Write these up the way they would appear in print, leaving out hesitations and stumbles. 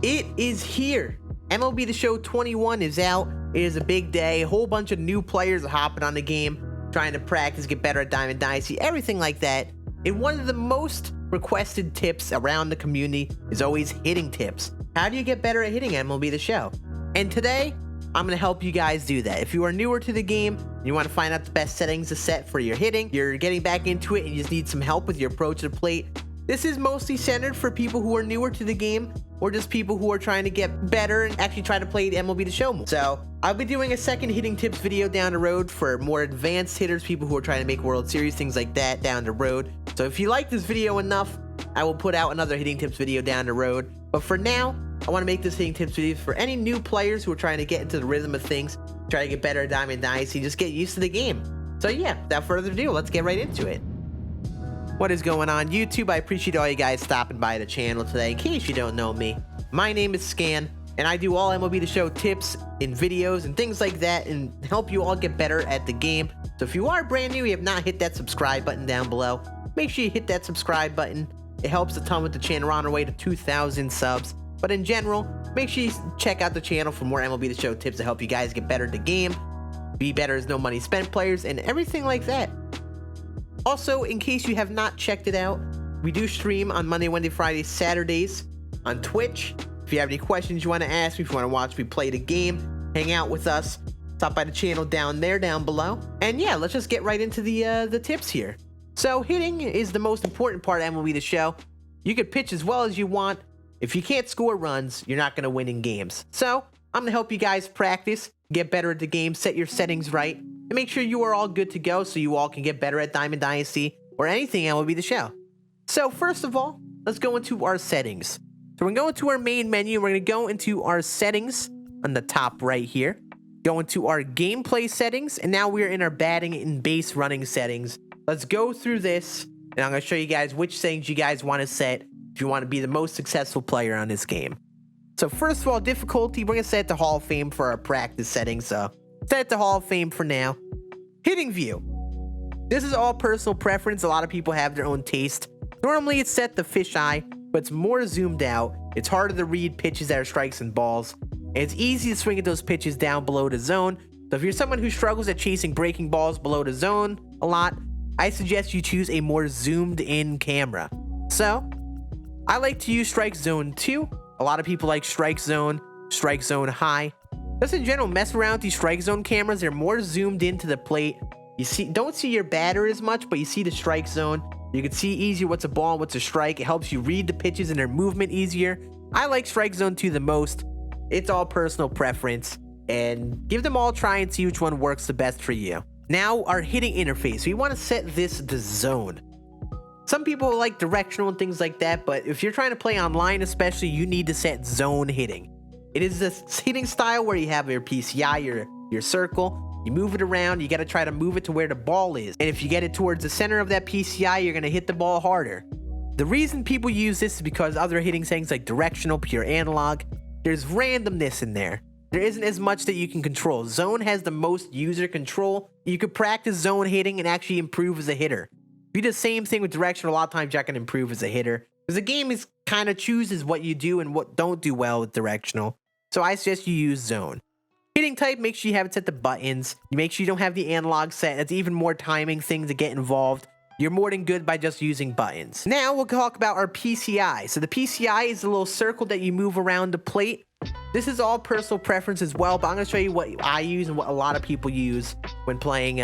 It is here. MLB The Show 21 is out. It is a big day. A whole bunch of new players are hopping on the game, trying to practice, get better at Diamond Dynasty, everything like that. And one of the most requested tips around the community is always hitting tips. How do you get better at hitting MLB The Show? And today, I'm going to help you guys do that. If you are newer to the game, you want to find out the best settings to set for your hitting, you're getting back into it and you just need some help with your approach to the plate, this is mostly centered for people who are newer to the game or just people who are trying to get better and actually try to play the MLB The Show more. So I'll be doing a second hitting tips video down the road for more advanced hitters, people who are trying to make World Series, things like that down the road. So if you like this video enough, I will put out another hitting tips video down the road. But for now, I want to make this hitting tips video for any new players who are trying to get into the rhythm of things, try to get better at Diamond Dynasty, just get used to the game. So yeah, without further ado, let's get right into it. What is going on, YouTube? I appreciate all you guys stopping by the channel today. In case you don't know me, my name is Scann, and I do all MLB The Show tips and videos and things like that and help you all get better at the game. So if you are brand new, you have not hit that subscribe button down below, make sure you hit that subscribe button. It helps a ton with the channel. We're on our way to 2,000 subs. But in general, make sure you check out the channel for more MLB The Show tips to help you guys get better at the game, be better as no money spent players, and everything like that. Also, in case you have not checked it out, we do stream on Monday, Wednesday, Friday, Saturdays on Twitch. If you have any questions you want to ask me, if you want to watch me play the game, hang out with us, stop by the channel down there, down below. And yeah, let's just get right into the tips here. So hitting is the most important part of MLB The Show. You can pitch as well as you want. If you can't score runs, you're not going to win in games. So I'm going to help you guys practice, get better at the game, set your settings right, and make sure you are all good to go so you all can get better at Diamond Dynasty or anything MLB The Show. So first of all, let's go into our settings. So we're going to go into our main menu. We're going to go into our settings on the top right here. Go into our gameplay settings, and now we're in our batting and base running settings. Let's go through this, and I'm going to show you guys which settings you guys want to set if you want to be the most successful player on this game. So first of all, difficulty, we're going to set it to Hall of Fame for our practice settings. So set it to Hall of Fame for now. Hitting view. This is all personal preference. A lot of people have their own taste. Normally it's set to fisheye, but it's more zoomed out. It's harder to read pitches that are strikes and balls. And it's easy to swing at those pitches down below the zone. So if you're someone who struggles at chasing breaking balls below the zone a lot, I suggest you choose a more zoomed in camera. So I like to use strike zone 2. A lot of people like strike zone high. Just in general, mess around with these strike zone cameras. They're more zoomed into the plate. You don't see your batter as much, but you see the strike zone. You can see easier what's a ball and what's a strike. It helps you read the pitches and their movement easier. I like strike zone 2 the most. It's all personal preference, and give them all a try and see which one works the best for you. Now, our hitting interface. We want to set this to zone. Some people like directional and things like that, but if you're trying to play online especially, you need to set zone hitting. It is this hitting style where you have your PCI, your circle, you move it around, you got to try to move it to where the ball is. And if you get it towards the center of that PCI, you're going to hit the ball harder. The reason people use this is because other hitting settings like directional, pure analog, there's randomness in there. There isn't as much that you can control. Zone has the most user control. You could practice zone hitting and actually improve as a hitter. If you do the same thing with directional, a lot of times you're not going to improve as a hitter, because the game is kind of chooses what you do and what don't do well with directional. So I suggest you use zone. Hitting type, make sure you have it set to buttons. You make sure you don't have the analog set. That's even more timing things to get involved. You're more than good by just using buttons. Now we'll talk about our PCI. So the PCI is a little circle that you move around the plate. This is all personal preference as well, but I'm going to show you what I use and what a lot of people use when playing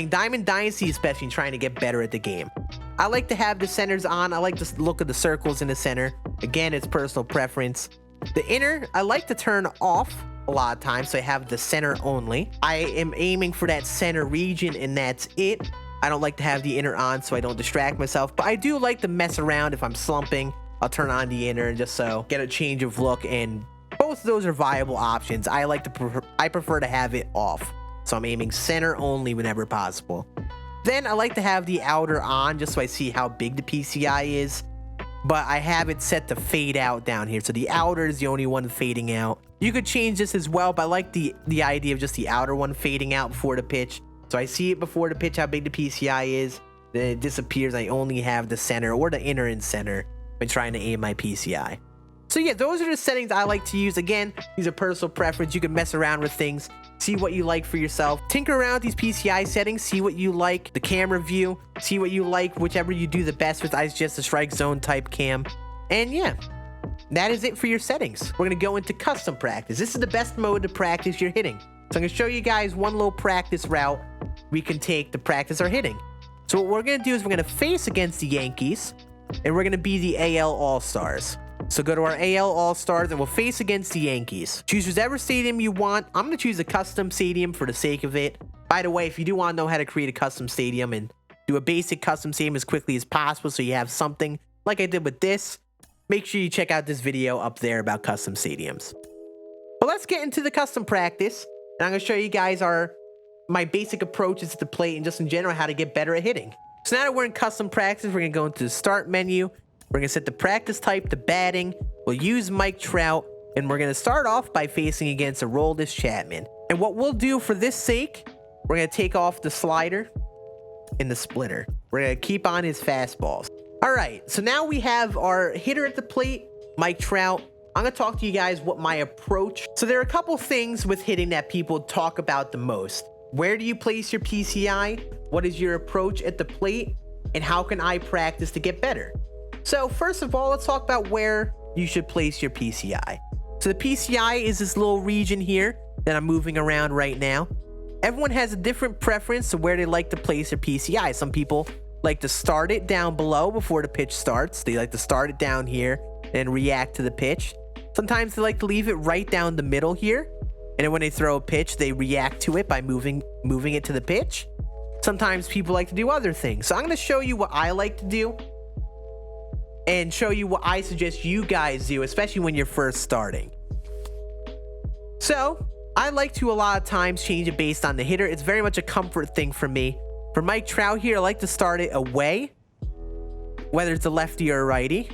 Diamond Dynasty, especially trying to get better at the game. I like to have the centers on. I like the look of the circles in the center. Again, it's personal preference. The inner, I like to turn off a lot of times, so I have the center only. I am aiming for that center region, and that's it. I don't like to have the inner on so I don't distract myself, but I do like to mess around. If I'm slumping, I'll turn on the inner just so get a change of look, and both of those are viable options. I prefer to have it off, so I'm aiming center only whenever possible. Then I like to have the outer on just so I see how big the PCI is, but I have it set to fade out down here, so the outer is the only one fading out. You could change this as well, but I like the idea of just the outer one fading out before the pitch, so I see it before the pitch how big the PCI is, then it disappears. I only have the center or the inner and center when trying to aim my PCI. So yeah, those are the settings I like to use. Again, these are personal preference. You can mess around with things, see what you like for yourself. Tinker around with these PCI settings, see what you like. The camera view, see what you like, whichever you do the best with. I suggest a strike zone type cam. And yeah, that is it for your settings. We're gonna go into custom practice. This is the best mode to practice your hitting. So I'm gonna show you guys one little practice route we can take to practice our hitting. So what we're gonna do is we're gonna face against the Yankees, and we're gonna be the AL All-Stars. So go to our AL All-Stars and we'll face against the Yankees. Choose whichever stadium you want. I'm going to choose a custom stadium for the sake of it. By the way, if you do want to know how to create a custom stadium and do a basic custom stadium as quickly as possible so you have something like I did with this, make sure you check out this video up there about custom stadiums. But let's get into the custom practice. And I'm going to show you guys my basic approaches to the plate and just in general how to get better at hitting. So now that we're in custom practice, we're going to go into the start menu. We're going to set the practice type to batting. We'll use Mike Trout. And we're going to start off by facing against Aroldis Chapman. And what we'll do for this sake, we're going to take off the slider and the splitter. We're going to keep on his fastballs. All right, so now we have our hitter at the plate, Mike Trout. I'm going to talk to you guys what my approach. So there are a couple things with hitting that people talk about the most. Where do you place your PCI? What is your approach at the plate? And how can I practice to get better? So first of all, let's talk about where you should place your PCI. So the PCI is this little region here that I'm moving around right now. Everyone has a different preference to where they like to place their PCI. Some people like to start it down below before the pitch starts. They like to start it down here and react to the pitch. Sometimes they like to leave it right down the middle here. And then when they throw a pitch, they react to it by moving it to the pitch. Sometimes people like to do other things. So I'm going to show you what I like to do and show you what I suggest you guys do, especially when you're first starting. So I like to a lot of times change it based on the hitter. It's very much a comfort thing for me. For Mike Trout here, I like to start it away, whether it's a lefty or a righty,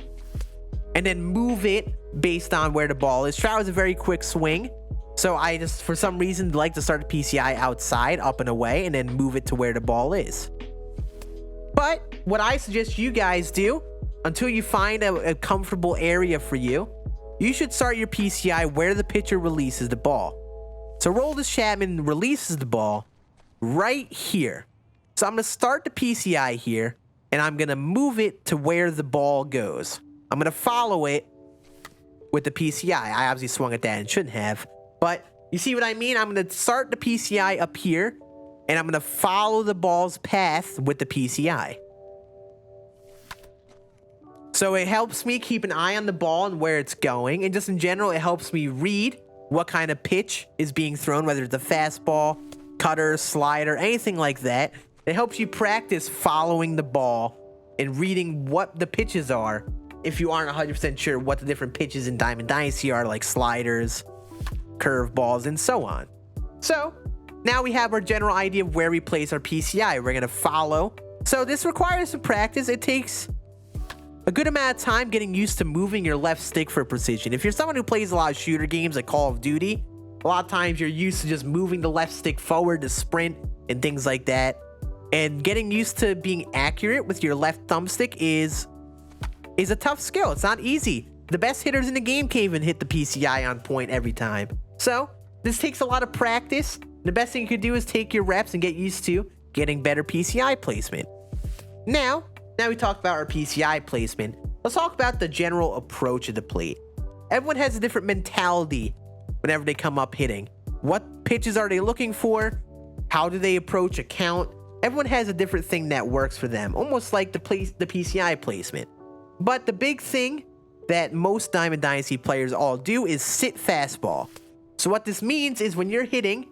and then move it based on where the ball is. Trout is a very quick swing, so I just, for some reason, like to start the PCI outside, up and away, and then move it to where the ball is. But what I suggest you guys do, until you find a comfortable area for you, you should start your PCI where the pitcher releases the ball. So Aroldis Chapman releases the ball right here. So I'm going to start the PCI here, and I'm going to move it to where the ball goes. I'm going to follow it with the PCI. I obviously swung at that and shouldn't have, but you see what I mean? I'm going to start the PCI up here, and I'm going to follow the ball's path with the PCI. So it helps me keep an eye on the ball and where it's going. And just in general, it helps me read what kind of pitch is being thrown, whether it's a fastball, cutter, slider, anything like that. It helps you practice following the ball and reading what the pitches are if you aren't 100% sure what the different pitches in Diamond Dynasty are, like sliders, curveballs, and so on. So now we have our general idea of where we place our PCI. We're going to follow. So this requires some practice. It takes a good amount of time getting used to moving your left stick for precision. If you're someone who plays a lot of shooter games like Call of Duty, a lot of times you're used to just moving the left stick forward to sprint and things like that. And getting used to being accurate with your left thumbstick is a tough skill. It's not easy. The best hitters in the game can't even hit the PCI on point every time. So this takes a lot of practice. The best thing you could do is take your reps and get used to getting better PCI placement. Now we talked about our PCI placement. Let's talk about the general approach of the plate. Everyone has a different mentality whenever they come up hitting. What pitches are they looking for? How do they approach a count? Everyone has a different thing that works for them, almost like the PCI placement. But the big thing that most Diamond Dynasty players all do is sit fastball. So what this means is when you're hitting,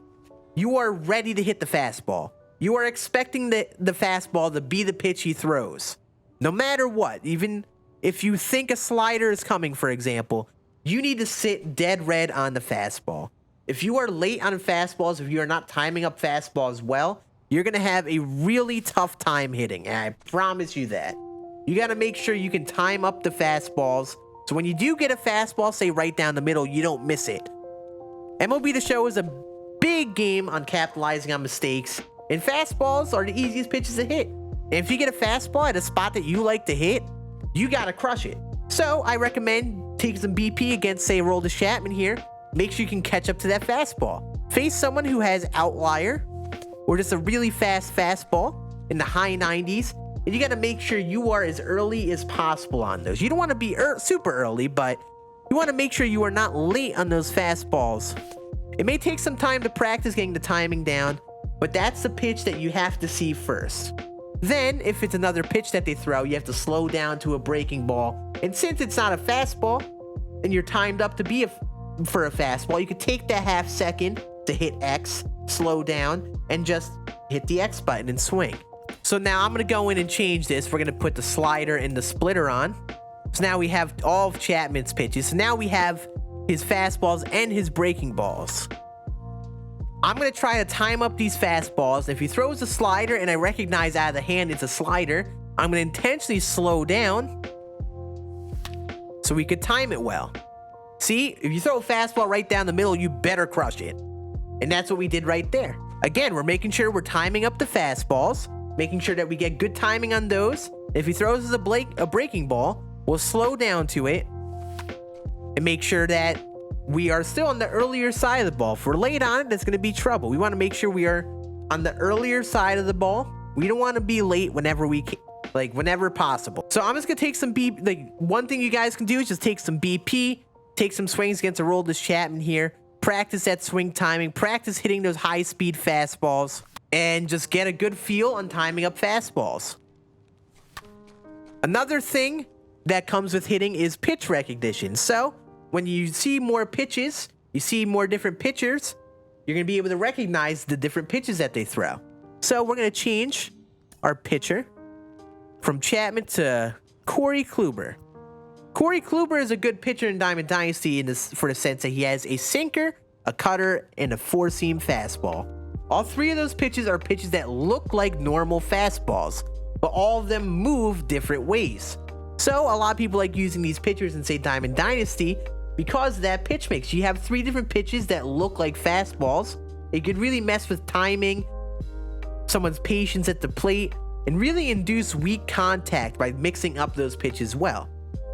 you are ready to hit the fastball. You are expecting the fastball to be the pitch he throws. No matter what, even if you think a slider is coming, for example, you need to sit dead red on the fastball. If you are late on fastballs, if you are not timing up fastballs well, you're going to have a really tough time hitting, and I promise you that. You got to make sure you can time up the fastballs, so when you do get a fastball, say right down the middle, you don't miss it. MLB The Show is a big game on capitalizing on mistakes, and fastballs are the easiest pitches to hit. And if you get a fastball at a spot that you like to hit, you got to crush it. So I recommend take some BP against, say, Aroldis Chapman here. Make sure you can catch up to that fastball. Face someone who has outlier or just a really fast fastball in the high 90s. And you got to make sure you are as early as possible on those. You don't want to be super early, but you want to make sure you are not late on those fastballs. It may take some time to practice getting the timing down, but that's the pitch that you have to see first. Then, if it's another pitch that they throw, you have to slow down to a breaking ball. And since it's not a fastball, and you're timed up to be for a fastball, you could take that half second to hit X, slow down, and just hit the X button and swing. So now I'm going to go in and change this. We're going to put the slider and the splitter on. So now we have all of Chapman's pitches. So now we have his fastballs and his breaking balls. I'm going to try to time up these fastballs. If he throws a slider and I recognize out of the hand it's a slider, I'm going to intentionally slow down so we could time it well. See, if you throw a fastball right down the middle, you better crush it. And that's what we did right there. Again, we're making sure we're timing up the fastballs, making sure that we get good timing on those. If he throws us a breaking ball, we'll slow down to it and make sure that we are still on the earlier side of the ball. If we're late on it, that's going to be trouble. We want to make sure we are on the earlier side of the ball. We don't want to be late whenever we can, whenever possible. So I'm just going to take some BP. One thing you guys can do is just take some BP, take some swings against Aroldis Chapman here, practice that swing timing, practice hitting those high-speed fastballs, and just get a good feel on timing up fastballs. Another thing that comes with hitting is pitch recognition. So when you see more pitches, you see more different pitchers, you're going to be able to recognize the different pitches that they throw. So we're going to change our pitcher from Chapman to Corey Kluber. Corey Kluber is a good pitcher in Diamond Dynasty for the sense that he has a sinker, a cutter, and a four-seam fastball. All three of those pitches are pitches that look like normal fastballs, but all of them move different ways. So a lot of people like using these pitchers in, say, Diamond Dynasty because of that pitch mix. You have three different pitches that look like fastballs. It could really mess with timing, someone's patience at the plate, and really induce weak contact by mixing up those pitches well.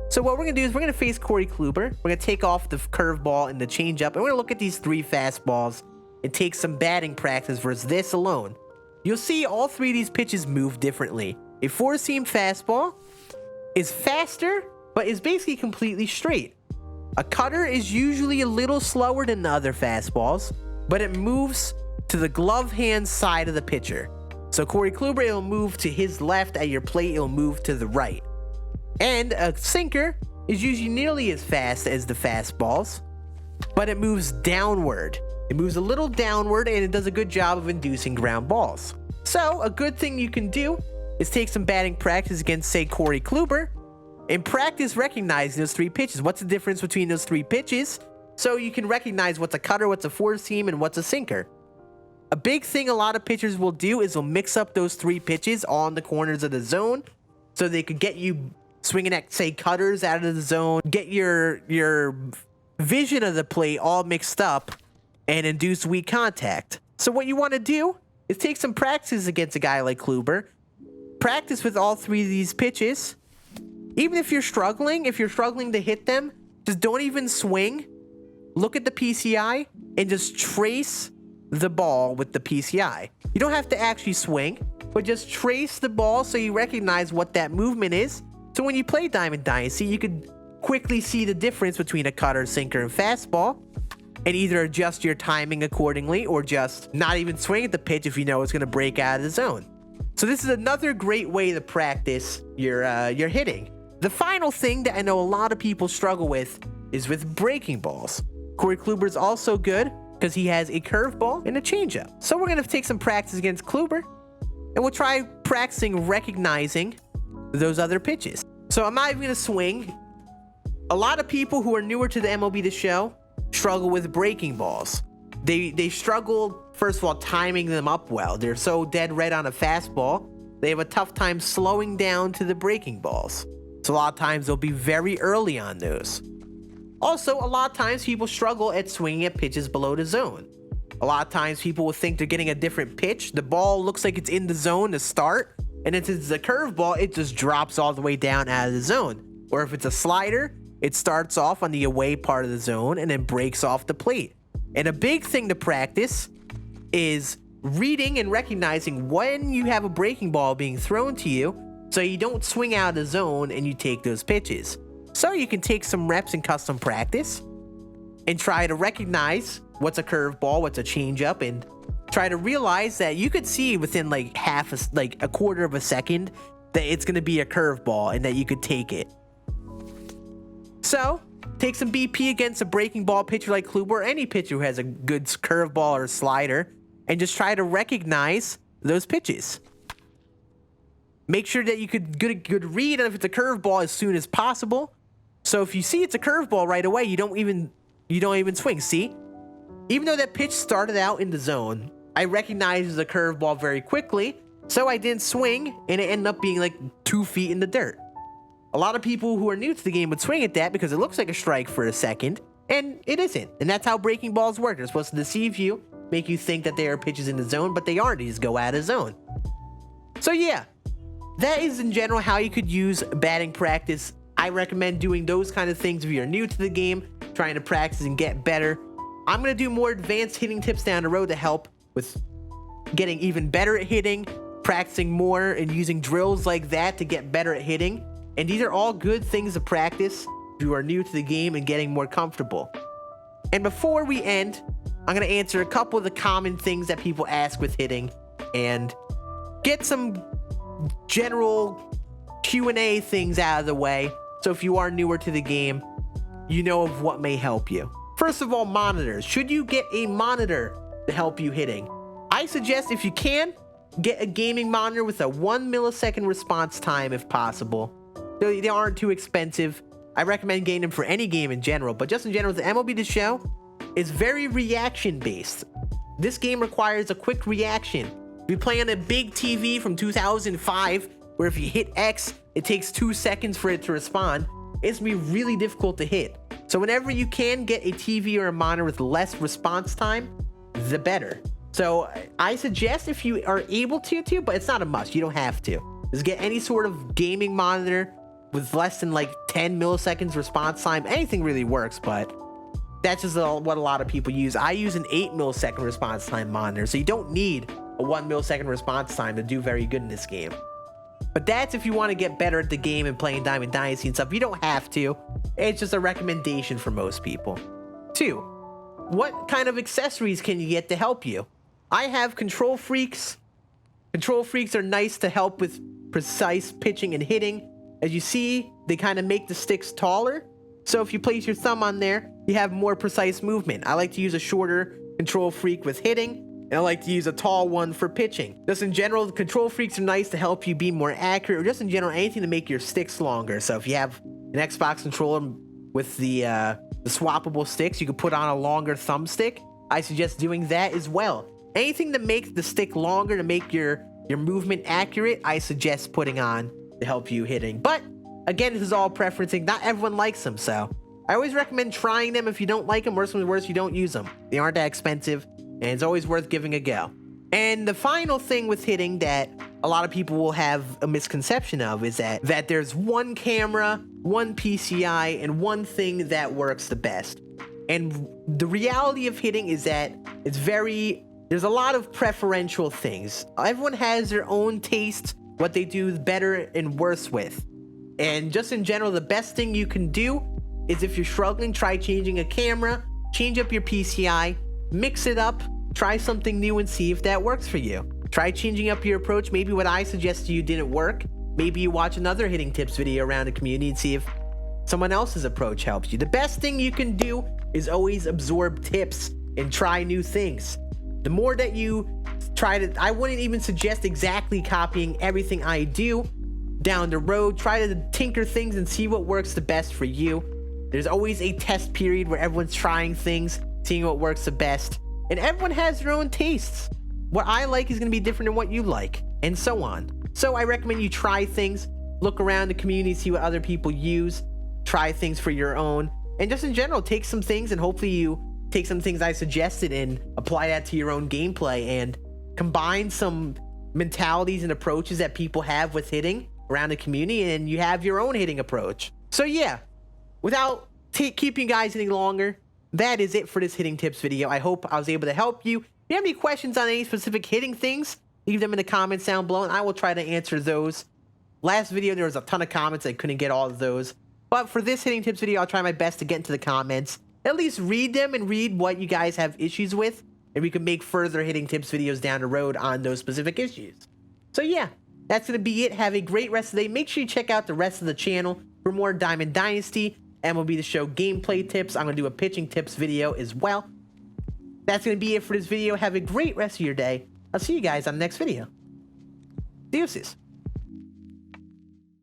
So what we're going to do is we're going to face Corey Kluber. We're going to take off the curveball and the changeup, and we're going to look at these three fastballs and take some batting practice versus this alone. You'll see all three of these pitches move differently. A four-seam fastball is faster, but is basically completely straight. A cutter is usually a little slower than the other fastballs, but it moves to the glove hand side of the pitcher. So Corey Kluber, it'll move to his left. At your plate, it'll move to the right. And a sinker is usually nearly as fast as the fastballs, but it moves downward. It moves a little downward, and it does a good job of inducing ground balls. So a good thing you can do is take some batting practice against, say, Corey Kluber, and practice recognizing those three pitches. What's the difference between those three pitches? So you can recognize what's a cutter, what's a four-seam, and what's a sinker. A big thing a lot of pitchers will do is they'll mix up those three pitches all in the corners of the zone so they could get you swinging at, say, cutters out of the zone, get your vision of the plate all mixed up and induce weak contact. So what you want to do is take some practice against a guy like Kluber, practice with all three of these pitches. Even if you're struggling to hit them, just don't even swing. Look at the PCI and just trace the ball with the PCI. You don't have to actually swing, but just trace the ball so you recognize what that movement is. So when you play Diamond Dynasty, you could quickly see the difference between a cutter, sinker, and fastball, and either adjust your timing accordingly or just not even swing at the pitch if you know it's going to break out of the zone. So this is another great way to practice your hitting. The final thing that I know a lot of people struggle with is with breaking balls. Corey Kluber is also good because he has a curveball and a changeup. So we're going to take some practice against Kluber, and we'll try practicing recognizing those other pitches. So I'm not even going to swing. A lot of people who are newer to the MLB The Show struggle with breaking balls. They struggle, first of all, timing them up well. They're so dead red on a fastball, they have a tough time slowing down to the breaking balls. So a lot of times they'll be very early on those. Also, a lot of times people struggle at swinging at pitches below the zone. A lot of times people will think they're getting a different pitch. The ball looks like it's in the zone to start, and if it's a curveball, it just drops all the way down out of the zone. Or if it's a slider, it starts off on the away part of the zone and then breaks off the plate. And a big thing to practice is reading and recognizing when you have a breaking ball being thrown to you, so you don't swing out of the zone and you take those pitches. So you can take some reps in custom practice and try to recognize what's a curveball, what's a changeup, and try to realize that you could see within like a quarter of a second that it's going to be a curveball and that you could take it. So take some BP against a breaking ball pitcher like Kluber, or any pitcher who has a good curveball or slider, and just try to recognize those pitches. Make sure that you could get a good read on if it's a curveball as soon as possible. So if you see it's a curveball right away, you don't even swing. See? Even though that pitch started out in the zone, I recognized it as a curveball very quickly, so I didn't swing, and it ended up being like 2 feet in the dirt. A lot of people who are new to the game would swing at that because it looks like a strike for a second, and it isn't. And that's how breaking balls work. They're supposed to deceive you, make you think that there are pitches in the zone, but they aren't. They just go out of zone. So yeah, that is in general how you could use batting practice. I recommend doing those kind of things if you're new to the game, trying to practice and get better. I'm going to do more advanced hitting tips down the road to help with getting even better at hitting, practicing more, and using drills like that to get better at hitting. And these are all good things to practice if you are new to the game and getting more comfortable. And before we end, I'm going to answer a couple of the common things that people ask with hitting and get some general Q&A things out of the way. So if you are newer to the game, you know of what may help you. First of all, monitors. Should you get a monitor to help you hitting? I suggest, if you can, get a gaming monitor with a 1 millisecond response time if possible. They aren't too expensive. I recommend getting them for any game in general, but just in general, the MLB The Show is very reaction based. This game requires a quick reaction. If you play on a big TV from 2005, where if you hit X, it takes 2 seconds for it to respond, it's gonna be really difficult to hit. So whenever you can get a TV or a monitor with less response time, the better. So I suggest, if you are able to, but it's not a must, you don't have to, is get any sort of gaming monitor with less than like 10 milliseconds response time. Anything really works, but that's just what a lot of people use. I use an 8 millisecond response time monitor, so you don't need a 1 millisecond response time to do very good in this game. But that's if you want to get better at the game and playing Diamond Dynasty and stuff. You don't have to. It's just a recommendation for most people. 2, what kind of accessories can you get to help you? I have control freaks. Control freaks are nice to help with precise pitching and hitting. As you see, they kind of make the sticks taller. So if you place your thumb on there, you have more precise movement. I like to use a shorter control freak with hitting, and I like to use a tall one for pitching. Just in general, the control freaks are nice to help you be more accurate, or just in general, anything to make your sticks longer. So if you have an Xbox controller with the swappable sticks, you could put on a longer thumbstick. I suggest doing that as well. Anything to make the stick longer, to make your movement accurate, I suggest putting on to help you hitting. But again, this is all preferencing. Not everyone likes them, so I always recommend trying them. If you don't like them, worse than worse, you don't use them. They aren't that expensive, and it's always worth giving a go. And the final thing with hitting that a lot of people will have a misconception of is that there's one camera, one PCI, and one thing that works the best. And the reality of hitting is that there's a lot of preferential things. Everyone has their own taste, what they do better and worse with. And just in general, the best thing you can do is, if you're struggling, try changing a camera, change up your PCI, mix it up, try something new and see if that works for you. Try changing up your approach. Maybe what I suggest to you didn't work. Maybe you watch another hitting tips video around the community and see if someone else's approach helps you. The best thing you can do is always absorb tips and try new things. The more that you I wouldn't even suggest exactly copying everything I do down the road. Try to tinker things and see what works the best for you. There's always a test period where everyone's trying things, seeing what works the best. And everyone has their own tastes. What I like is going to be different than what you like, and so on. So I recommend you try things, look around the community, see what other people use, try things for your own, and just in general, take some things, and hopefully you take some things I suggested and apply that to your own gameplay, and combine some mentalities and approaches that people have with hitting around the community, and you have your own hitting approach. So yeah, without keeping you guys any longer, that is it for this hitting tips video. I hope I was able to help you. If you have any questions on any specific hitting things, leave them in the comments down below, and I will try to answer those. Last video, there was a ton of comments. I couldn't get all of those. But for this hitting tips video, I'll try my best to get into the comments. At least read them and read what you guys have issues with. And we can make further hitting tips videos down the road on those specific issues. So yeah, that's going to be it. Have a great rest of the day. Make sure you check out the rest of the channel for more Diamond Dynasty, MLB The Show gameplay tips. I'm going to do a pitching tips video as well. That's going to be it for this video. Have a great rest of your day. I'll see you guys on the next video. Deuces.